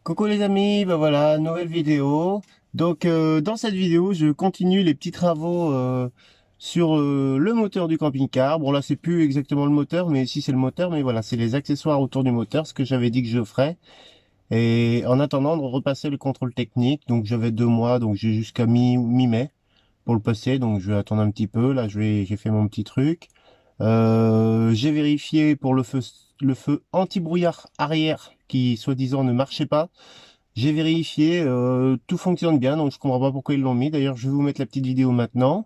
Coucou les amis, ben voilà, nouvelle vidéo. Donc dans cette vidéo, je continue les petits travaux sur le moteur du camping-car. Bon là, c'est plus exactement le moteur, mais si c'est le moteur, mais voilà, c'est les accessoires autour du moteur, ce que j'avais dit que je ferais. Et en attendant de repasser le contrôle technique, donc j'avais 2 mois, donc j'ai jusqu'à mi-mai pour le passer, donc je vais attendre un petit peu. Là, j'ai fait mon petit truc. J'ai vérifié pour le feu anti-brouillard arrière qui soi-disant ne marchait pas. J'ai vérifié, tout fonctionne bien, donc je comprends pas pourquoi ils l'ont mis. D'ailleurs, je vais vous mettre la petite vidéo maintenant.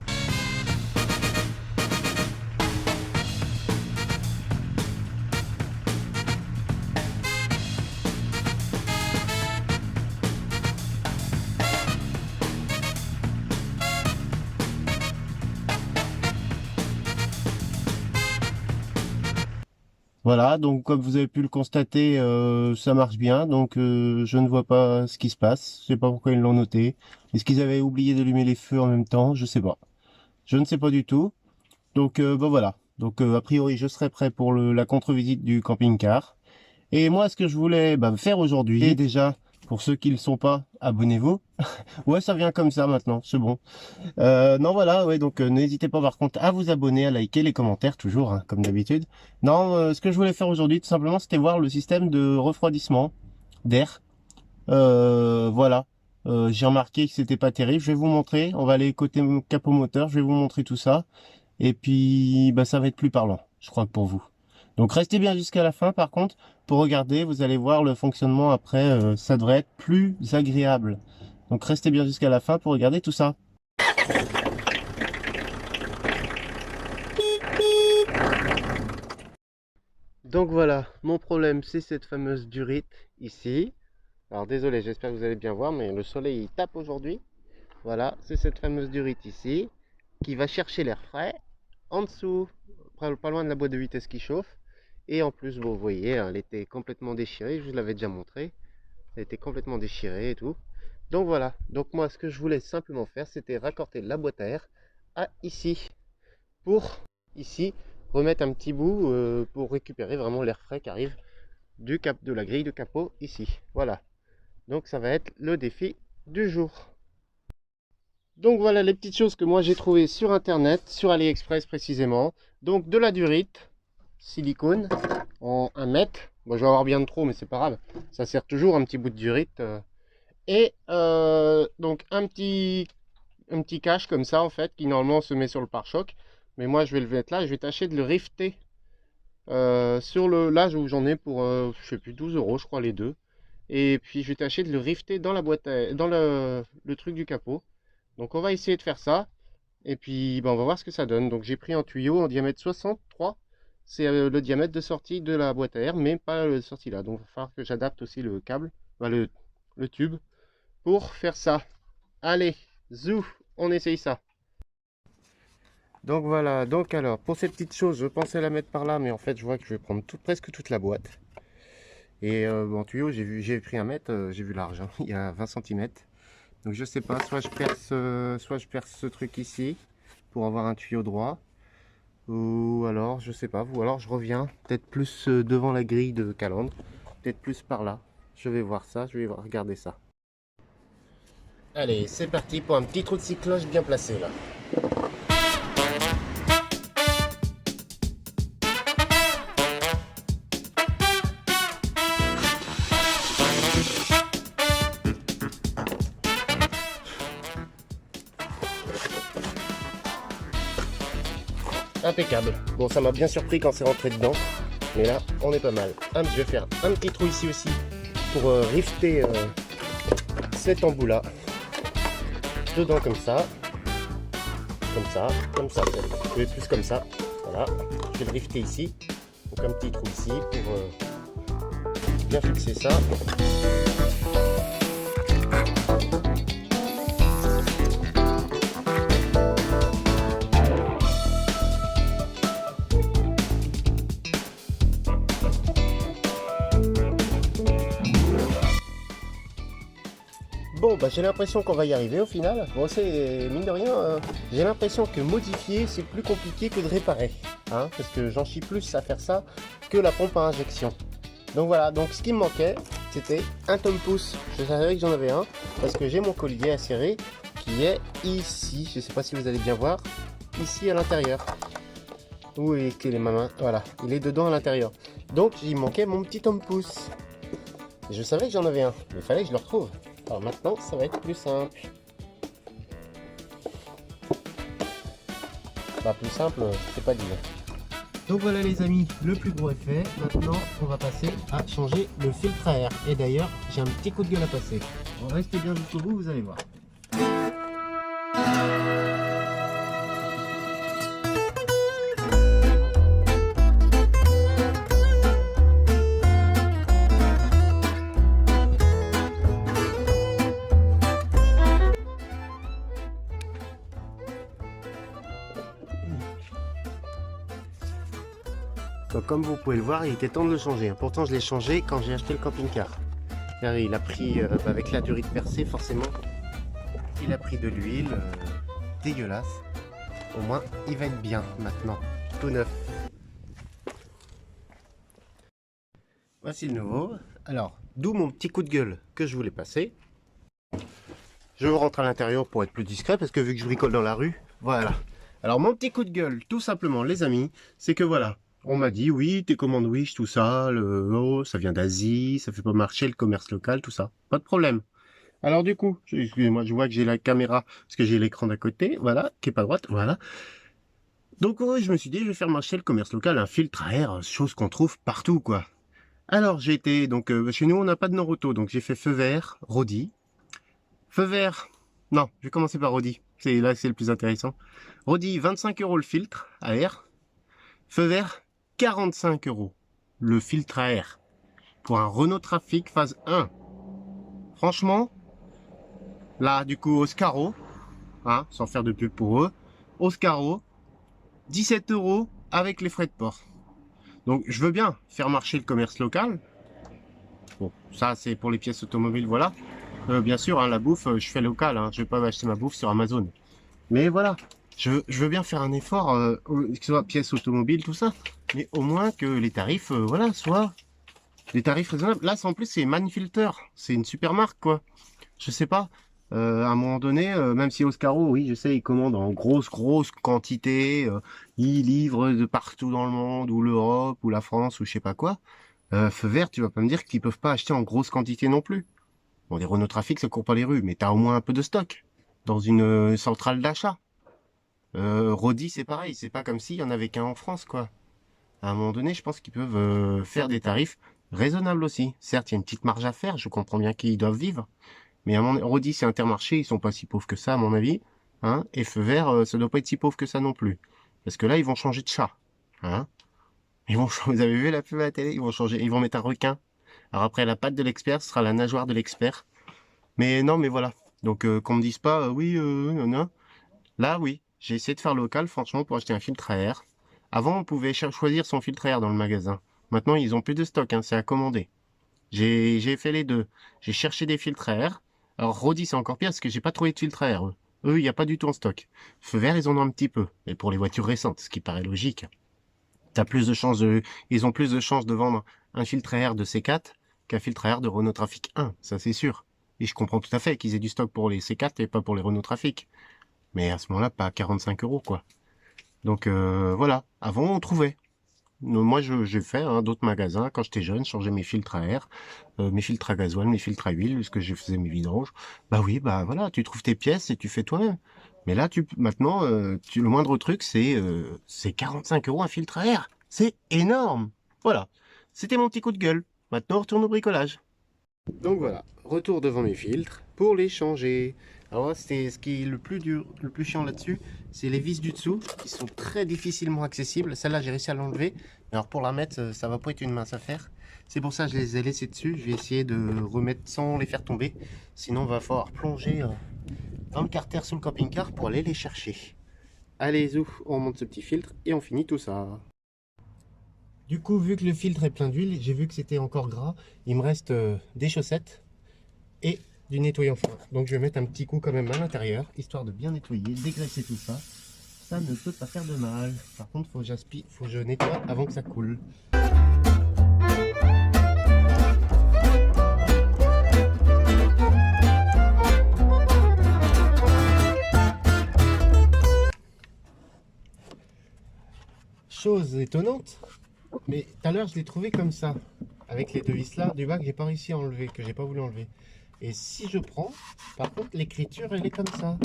Voilà, donc comme vous avez pu le constater, ça marche bien, donc je ne vois pas ce qui se passe. Je sais pas pourquoi ils l'ont noté. Est-ce qu'ils avaient oublié d'allumer les feux en même temps? Je sais pas. Je ne sais pas du tout. Donc bon voilà. Donc a priori, je serai prêt pour la contre-visite du camping-car. Et moi, ce que je voulais faire aujourd'hui, et déjà, pour ceux qui ne le sont pas, abonnez-vous. Ouais, ça vient comme ça maintenant, c'est bon. Non, voilà, ouais, donc n'hésitez pas par contre à vous abonner, à liker les commentaires, toujours, hein, comme d'habitude. Non, ce que je voulais faire aujourd'hui, tout simplement, c'était voir le système de refroidissement d'air. Voilà. J'ai remarqué que c'était pas terrible. Je vais vous montrer. On va aller côté capot moteur. Je vais vous montrer tout ça. Et puis, bah, ça va être plus parlant, je crois que pour vous. Donc restez bien jusqu'à la fin, par contre, pour regarder, vous allez voir le fonctionnement après, ça devrait être plus agréable. Donc restez bien jusqu'à la fin pour regarder tout ça. Donc voilà, mon problème c'est cette fameuse durite ici. Alors désolé, j'espère que vous allez bien voir, mais le soleil il tape aujourd'hui. Voilà, c'est cette fameuse durite ici qui va chercher l'air frais en dessous, pas loin de la boîte de vitesse qui chauffe. Et en plus, vous voyez, elle était complètement déchirée, je vous l'avais déjà montré. Elle était complètement déchirée et tout. Donc voilà, donc moi ce que je voulais simplement faire, c'était raccorder la boîte à air à ici. Pour ici, remettre un petit bout pour récupérer vraiment l'air frais qui arrive de la grille de capot ici. Voilà, donc ça va être le défi du jour. Donc voilà les petites choses que moi j'ai trouvées sur internet, sur AliExpress précisément. Donc de la durite, silicone en 1 mètre. Bon, je vais avoir bien de trop, mais c'est pas grave. Ça sert toujours un petit bout de durite. Et donc un petit cache comme ça en fait, qui normalement se met sur le pare-choc. Mais moi je vais le mettre là, je vais tâcher de le rifter sur le là où j'en ai pour je sais plus 12 euros je crois les deux. Et puis je vais tâcher de le rifter dans la boîte dans le truc du capot. Donc on va essayer de faire ça. Et puis ben, on va voir ce que ça donne. Donc j'ai pris un tuyau en diamètre 63. C'est le diamètre de sortie de la boîte à air, mais pas le sortie là. Donc il va falloir que j'adapte aussi le câble, enfin, le tube, pour faire ça. Allez, zou, on essaye ça. Donc voilà, donc alors, pour cette petite chose, je pensais la mettre par là, mais en fait je vois que je vais prendre presque toute la boîte. Et bon tuyau, j'ai pris 1 mètre, j'ai vu large, hein, il y a 20 cm. Donc je sais pas, soit je perce ce truc ici pour avoir un tuyau droit, ou alors je sais pas, ou alors je reviens peut-être plus devant la grille de calandre, peut-être plus par là. Je vais voir ça, je vais regarder ça. Allez, c'est parti pour un petit trou de cycloche bien placé là. Impeccable. Bon, ça m'a bien surpris quand c'est rentré dedans. Mais là, on est pas mal. Je vais faire un petit trou ici aussi pour rifter cet embout là. Dedans comme ça. Comme ça. Je vais plus comme ça. Voilà. Je vais le rifter ici. Donc un petit trou ici pour bien fixer ça. Bon, bah, j'ai l'impression qu'on va y arriver au final. Bon, c'est mine de rien, j'ai l'impression que modifier c'est plus compliqué que de réparer, hein, parce que j'en chie plus à faire ça que la pompe à injection. Donc voilà, donc ce qui me manquait, c'était un tome-pouce. Je savais que j'en avais un parce que j'ai mon collier à serrer qui est ici. Je sais pas si vous allez bien voir. Ici à l'intérieur. Où est ma main? Voilà, il est dedans à l'intérieur. Donc il manquait mon petit tome-pouce. Je savais que j'en avais un, mais il fallait que je le retrouve. Alors maintenant, ça va être plus simple. Bah plus simple, c'est pas dit. Donc voilà les amis, le plus gros est fait. Maintenant, on va passer à changer le filtre à air. Et d'ailleurs, j'ai un petit coup de gueule à passer. Bon, restez bien jusqu'au bout, vous allez voir. Donc, comme vous pouvez le voir, il était temps de le changer. Pourtant, je l'ai changé quand j'ai acheté le camping-car. Il a pris, avec la durite percée, forcément, il a pris de l'huile dégueulasse. Au moins, il va être bien maintenant, tout neuf. Voici le nouveau. Alors, d'où mon petit coup de gueule que je voulais passer. Je rentre à l'intérieur pour être plus discret parce que vu que je bricole dans la rue, voilà. Alors, mon petit coup de gueule, tout simplement, les amis, c'est que voilà. On m'a dit, oui, tes commandes Wish, tout ça, ça vient d'Asie, ça fait pas marcher le commerce local, tout ça. Pas de problème. Alors du coup, excusez-moi, je vois que j'ai la caméra, parce que j'ai l'écran d'à côté, voilà, qui est pas droite, voilà. Donc je me suis dit, je vais faire marcher le commerce local, un filtre à air, chose qu'on trouve partout, quoi. Alors j'ai été, donc chez nous, on n'a pas de Noroto, donc j'ai fait feu vert, Rodi. Feu vert, non, je vais commencer par Rodi, là c'est le plus intéressant. Rodi, 25 € le filtre à air. Feu vert, 45 € le filtre à air pour un Renault Trafic phase 1. Franchement, là du coup Oscaro, hein, sans faire de pub pour eux, Oscaro, 17 € avec les frais de port. Donc je veux bien faire marcher le commerce local. Bon, ça c'est pour les pièces automobiles, voilà. Bien sûr, hein, la bouffe, je fais local, hein, je vais pas acheter ma bouffe sur Amazon. Mais voilà, je veux bien faire un effort, que ce soit pièces automobiles, tout ça. Mais au moins que les tarifs, voilà, soient des tarifs raisonnables. Là, en plus, c'est Manfilter. C'est une super marque, quoi. Je sais pas. À un moment donné, même si Oscaro, oui, je sais, ils commandent en grosse quantité. Ils livrent de partout dans le monde, ou l'Europe, ou la France, ou je sais pas quoi. Feu vert, tu vas pas me dire qu'ils peuvent pas acheter en grosse quantité non plus. Bon, les Renault Trafic, ça court pas les rues, mais t'as au moins un peu de stock dans une centrale d'achat. Rodi, c'est pareil. C'est pas comme s'il y en avait qu'un en France, quoi. À un moment donné, je pense qu'ils peuvent faire des tarifs raisonnables aussi. Certes, il y a une petite marge à faire, je comprends bien qu'ils doivent vivre. Mais à mon Rodi, c'est Intermarché, ils sont pas si pauvres que ça, à mon avis. Hein, et Feu Vert, ça doit pas être si pauvre que ça non plus. Parce que là, ils vont changer de chat. Hein, vous avez vu la pub à la télé? Ils vont changer, ils vont mettre un requin. Alors après, la patte de l'expert, ce sera la nageoire de l'expert. Mais non, mais voilà. Donc, qu'on me dise pas, oui, non. Là, oui, j'ai essayé de faire local, franchement, pour acheter un filtre à air. Avant, on pouvait choisir son filtre à air dans le magasin. Maintenant, ils ont plus de stock, hein, c'est à commander. J'ai fait les deux. J'ai cherché des filtres à air. Alors, Rodi, c'est encore pire parce que j'ai pas trouvé de filtre à air. Eux, il n'y a pas du tout en stock. Feu vert, ils en ont un petit peu. Mais pour les voitures récentes, ce qui paraît logique. Ils ont plus de chances de vendre un filtre à air de C4 qu'un filtre à air de Renault Trafic 1. Ça, c'est sûr. Et je comprends tout à fait qu'ils aient du stock pour les C4 et pas pour les Renault Trafic. Mais à ce moment-là, pas à 45 €, quoi. Donc voilà, avant on trouvait. Moi j'ai fait d'autres magasins quand j'étais jeune, changer mes filtres à air, mes filtres à gasoil, mes filtres à huile, puisque je faisais mes vidanges. Bah oui, bah voilà, tu trouves tes pièces et tu fais toi-même. Mais là maintenant, le moindre truc c'est 45 € un filtre à air. C'est énorme. Voilà, c'était mon petit coup de gueule. Maintenant on retourne au bricolage. Donc voilà, retour devant mes filtres pour les changer. Alors là, c'est ce qui est le plus dur, le plus chiant là-dessus, c'est les vis du dessous qui sont très difficilement accessibles. Celle-là, j'ai réussi à l'enlever. Alors pour la mettre, ça va pas être une mince affaire. C'est pour ça que je les ai laissées dessus. Je vais essayer de remettre sans les faire tomber. Sinon, il va falloir plonger dans le carter sous le camping-car pour aller les chercher. Allez, zou, on remonte ce petit filtre et on finit tout ça. Du coup, vu que le filtre est plein d'huile, j'ai vu que c'était encore gras. Il me reste des chaussettes et du nettoyant fin. Donc je vais mettre un petit coup quand même à l'intérieur, histoire de bien nettoyer, dégraisser tout ça. Ça ne peut pas faire de mal. Par contre, faut que je nettoie avant que ça coule. chose étonnante, mais tout à l'heure je l'ai trouvé comme ça, avec les deux vis là du bas que j'ai pas réussi à enlever, que j'ai pas voulu enlever. Et si je prends, par contre l'écriture elle est comme ça.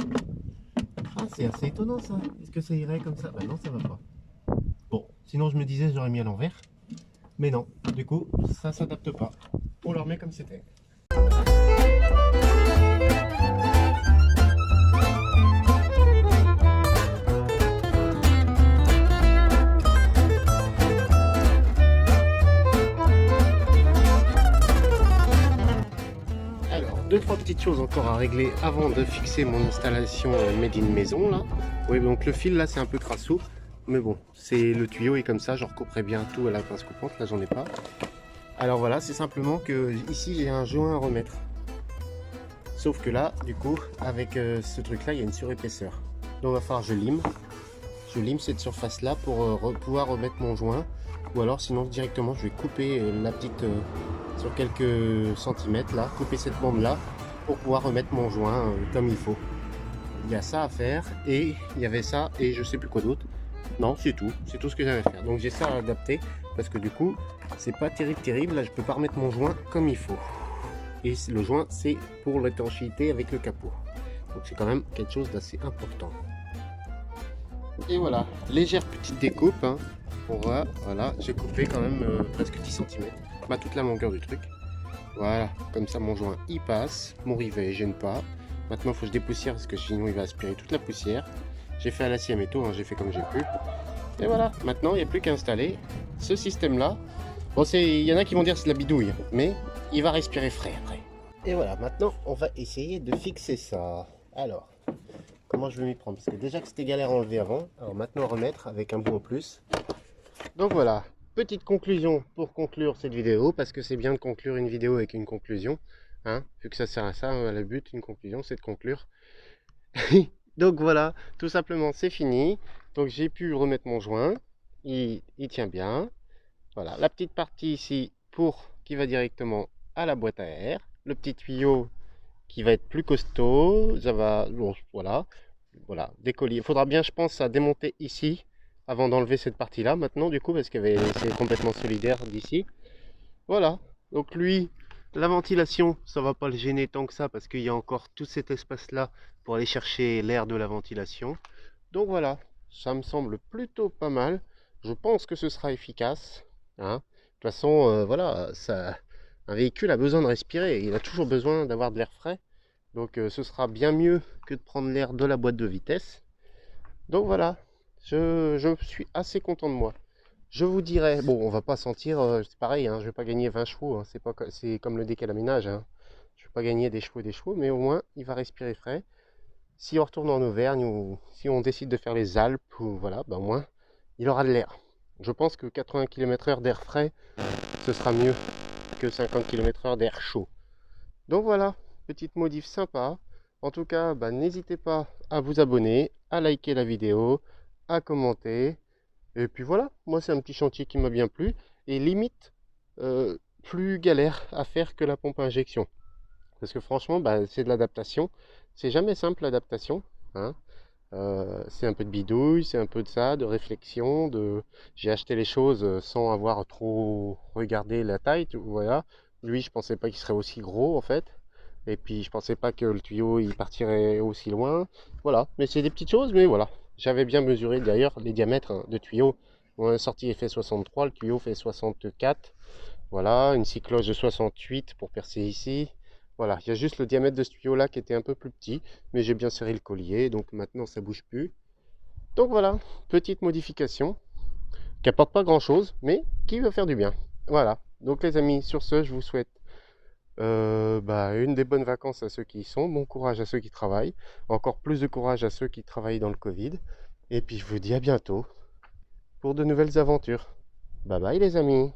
Ah, c'est assez étonnant ça. Est-ce que ça irait comme ça? Bah non, ça va pas. Bon, sinon je me disais j'aurais mis à l'envers. Mais non, du coup, ça s'adapte pas. On le remet comme c'était. Alors, deux, trois petites choses encore à régler avant de fixer mon installation made in maison là. Oui, donc le fil là c'est un peu crassou. Mais bon, c'est le tuyau est comme ça, je recouperai bien tout à la pince coupante, là j'en ai pas. Alors voilà, c'est simplement que ici j'ai un joint à remettre. Sauf que là, du coup, avec ce truc là, il y a une surépaisseur. Donc il va falloir que je lime. Je lime cette surface là pour pouvoir remettre mon joint. Ou alors sinon directement je vais couper la petite sur quelques centimètres là, couper cette bande là pour pouvoir remettre mon joint comme il faut. Il y a ça à faire et il y avait ça et je sais plus quoi d'autre. Non, c'est tout ce que j'avais à faire. Donc j'ai ça à adapter parce que du coup c'est pas terrible, là je peux pas remettre mon joint comme il faut. Et le joint c'est pour l'étanchéité avec le capot. Donc c'est quand même quelque chose d'assez important. Et voilà, légère petite découpe, hein. On voit, voilà, j'ai coupé quand même presque 10 cm, bah, toute la longueur du truc. Voilà, comme ça mon joint il passe, mon rivet il gêne pas. Maintenant il faut que je dépoussière parce que sinon il va aspirer toute la poussière. J'ai fait à l'acier à métaux, hein, j'ai fait comme j'ai pu. Et voilà, maintenant il n'y a plus qu'à installer ce système là. Bon, il y en a qui vont dire que c'est de la bidouille, mais il va respirer frais après. Et voilà, maintenant on va essayer de fixer ça. Alors, comment je vais m'y prendre? Parce que déjà que c'était galère à enlever avant, alors maintenant remettre avec un bout en plus. Donc voilà, petite conclusion pour conclure cette vidéo, parce que c'est bien de conclure une vidéo avec une conclusion, hein, vu que ça sert à ça, le but, une conclusion, c'est de conclure. Donc voilà, tout simplement c'est fini. Donc j'ai pu remettre mon joint, il tient bien. Voilà, la petite partie ici pour qui va directement à la boîte à air, le petit tuyau qui va être plus costaud, ça va, bon, voilà, décoller. Il faudra bien, je pense, à démonter ici avant d'enlever cette partie là maintenant du coup parce que c'est complètement solidaire d'ici. Voilà, donc lui la ventilation ça va pas le gêner tant que ça parce qu'il y a encore tout cet espace là pour aller chercher l'air de la ventilation. Donc voilà, ça me semble plutôt pas mal. Je pense que ce sera efficace, hein. De toute façon voilà, un véhicule a besoin de respirer, il a toujours besoin d'avoir de l'air frais. Donc ce sera bien mieux que de prendre l'air de la boîte de vitesse. Donc voilà, je suis assez content de moi. Je vous dirais, bon, on va pas sentir, c'est pareil, hein, je vais pas gagner 20 chevaux, hein, c'est comme le décalaminage, hein. Je vais pas gagner des chevaux, mais au moins il va respirer frais. Si on retourne en Auvergne ou si on décide de faire les Alpes, ou voilà, ben au moins il aura de l'air. Je pense que 80 km/h d'air frais, ce sera mieux que 50 km/h d'air chaud. Donc voilà, petite modif sympa. En tout cas, bah, n'hésitez pas à vous abonner, à liker la vidéo, à commenter. Et puis voilà, moi c'est un petit chantier qui m'a bien plu. Et limite, plus galère à faire que la pompe à injection. Parce que franchement, bah, c'est de l'adaptation. C'est jamais simple l'adaptation, hein. C'est un peu de bidouille, c'est un peu de ça, de réflexion, j'ai acheté les choses sans avoir trop regardé la taille, voilà. Lui, je pensais pas qu'il serait aussi gros en fait. Et puis je pensais pas que le tuyau il partirait aussi loin. Voilà, mais c'est des petites choses, mais voilà. J'avais bien mesuré d'ailleurs les diamètres, hein, de tuyau. Mon sortie il fait 63, le tuyau fait 64. Voilà, une scie cloche de 68 pour percer ici. Voilà, il y a juste le diamètre de ce tuyau là qui était un peu plus petit, mais j'ai bien serré le collier, donc maintenant ça bouge plus. Donc voilà, petite modification qui apporte pas grand chose, mais qui va faire du bien. Voilà, donc les amis, sur ce, je vous souhaite une des bonnes vacances à ceux qui y sont, bon courage à ceux qui travaillent, encore plus de courage à ceux qui travaillent dans le Covid, et puis je vous dis à bientôt pour de nouvelles aventures. Bye bye les amis.